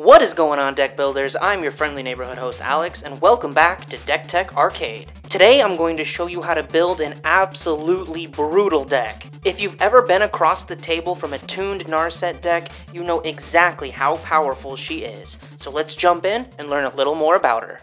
What is going on, deck builders? I'm your friendly neighborhood host Alex, and welcome back to Deck Tech Arcade. Today I'm going to show you how to build an absolutely brutal deck. If you've ever been across the table from a tuned Narset deck, you know exactly how powerful she is. So let's jump in and learn a little more about her.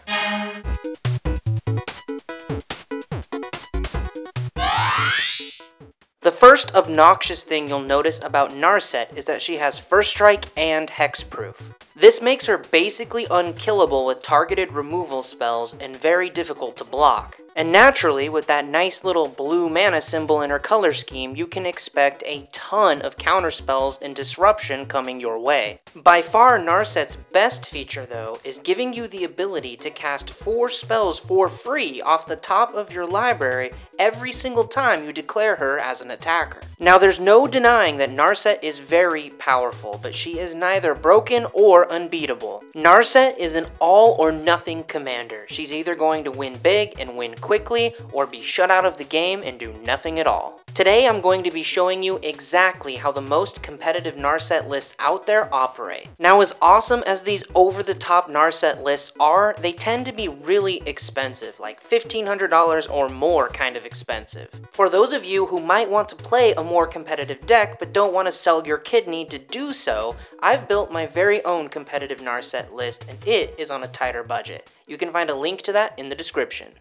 The first obnoxious thing you'll notice about Narset is that she has First Strike and Hexproof. This makes her basically unkillable with targeted removal spells and very difficult to block. And naturally, with that nice little blue mana symbol in her color scheme, you can expect a ton of counterspells and disruption coming your way. By far, Narset's best feature, though, is giving you the ability to cast 4 spells for free off the top of your library every single time you declare her as an attacker. Now, there's no denying that Narset is very powerful, but she is neither broken or unbeatable. Narset is an all-or-nothing commander. She's either going to win big and win quickly, or be shut out of the game and do nothing at all. Today I'm going to be showing you exactly how the most competitive Narset lists out there operate. Now, as awesome as these over-the-top Narset lists are, they tend to be really expensive, like $1,500 or more kind of expensive. For those of you who might want to play a more competitive deck but don't want to sell your kidney to do so, I've built my very own competitive Narset list, and it is on a tighter budget. You can find a link to that in the description.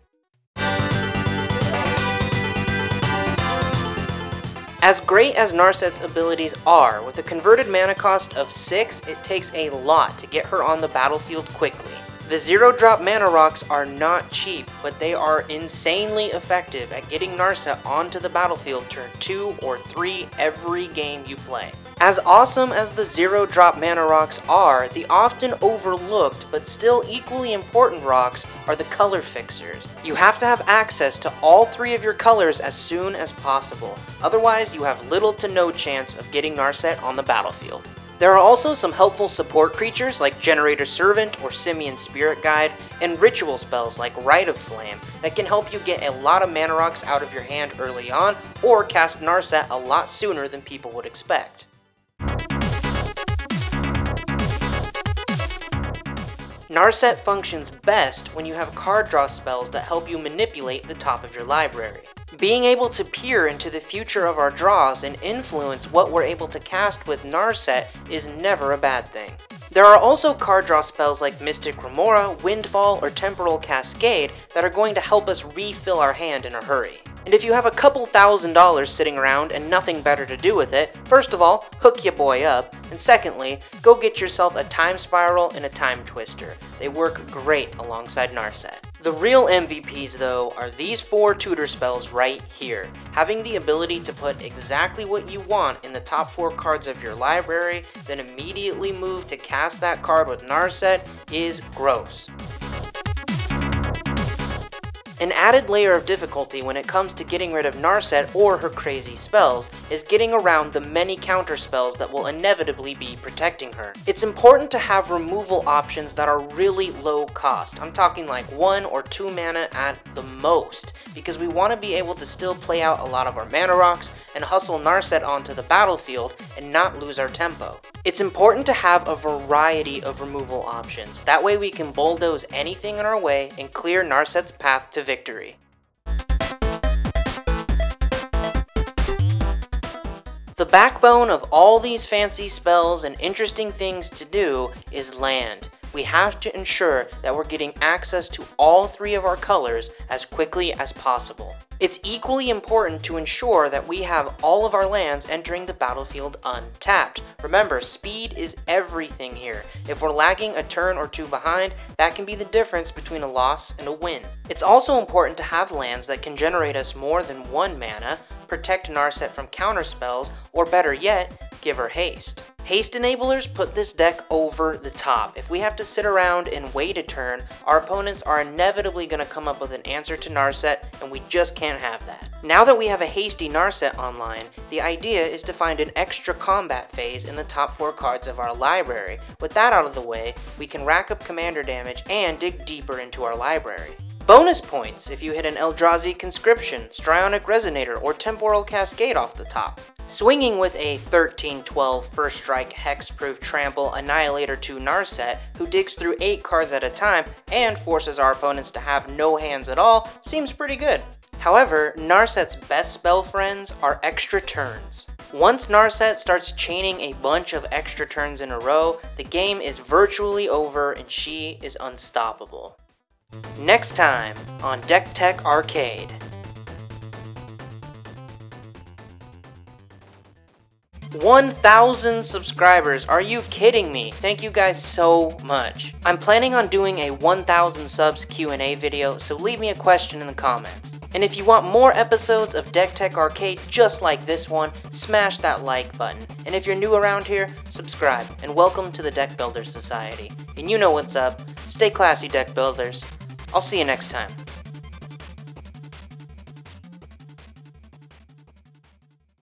As great as Narset's abilities are, with a converted mana cost of 6, it takes a lot to get her on the battlefield quickly. The 0-drop mana rocks are not cheap, but they are insanely effective at getting Narset onto the battlefield turn 2 or 3 every game you play. As awesome as the 0-drop mana rocks are, the often overlooked but still equally important rocks are the color fixers. You have to have access to all 3 of your colors as soon as possible, otherwise you have little to no chance of getting Narset on the battlefield. There are also some helpful support creatures like Generator Servant or Simian Spirit Guide, and ritual spells like Rite of Flame that can help you get a lot of mana rocks out of your hand early on, or cast Narset a lot sooner than people would expect. Narset functions best when you have card draw spells that help you manipulate the top of your library. Being able to peer into the future of our draws and influence what we're able to cast with Narset is never a bad thing. There are also card draw spells like Mystic Remora, Windfall, or Temporal Cascade that are going to help us refill our hand in a hurry. And if you have a couple $1,000s sitting around and nothing better to do with it, first of all, hook ya boy up, and secondly, go get yourself a Time Spiral and a Time Twister. They work great alongside Narset. The real MVPs, though, are these 4 tutor spells right here. Having the ability to put exactly what you want in the top 4 cards of your library, then immediately move to cast that card with Narset is gross. An added layer of difficulty when it comes to getting rid of Narset or her crazy spells is getting around the many counter spells that will inevitably be protecting her. It's important to have removal options that are really low cost. I'm talking like 1 or 2 mana at the most, because we want to be able to still play out a lot of our mana rocks and hustle Narset onto the battlefield and not lose our tempo. It's important to have a variety of removal options. That way we can bulldoze anything in our way and clear Narset's path to victory. The backbone of all these fancy spells and interesting things to do is land. We have to ensure that we're getting access to all 3 of our colors as quickly as possible. It's equally important to ensure that we have all of our lands entering the battlefield untapped. Remember, speed is everything here. If we're lagging a turn or 2 behind, that can be the difference between a loss and a win. It's also important to have lands that can generate us more than 1 mana, protect Narset from counterspells, or better yet, give her haste. Haste enablers put this deck over the top. If we have to sit around and wait a turn, our opponents are inevitably going to come up with an answer to Narset, and we just can't have that. Now that we have a hasty Narset online, the idea is to find an extra combat phase in the top 4 cards of our library. With that out of the way, we can rack up commander damage and dig deeper into our library. Bonus points if you hit an Eldrazi Conscription, Strionic Resonator, or Temporal Cascade off the top. Swinging with a 13-12 First Strike Hexproof Trample Annihilator to Narset, who digs through 8 cards at a time and forces our opponents to have no hands at all, seems pretty good. However, Narset's best spell friends are extra turns. Once Narset starts chaining a bunch of extra turns in a row, the game is virtually over and she is unstoppable. Next time on Deck Tech Arcade. 1,000 subscribers, are you kidding me? Thank you guys so much. I'm planning on doing a 1,000 subs Q&A video, so leave me a question in the comments. And if you want more episodes of Deck Tech Arcade just like this one, smash that like button. And if you're new around here, subscribe, and welcome to the Deck Builder Society. And you know what's up. Stay classy, deck builders. I'll see you next time.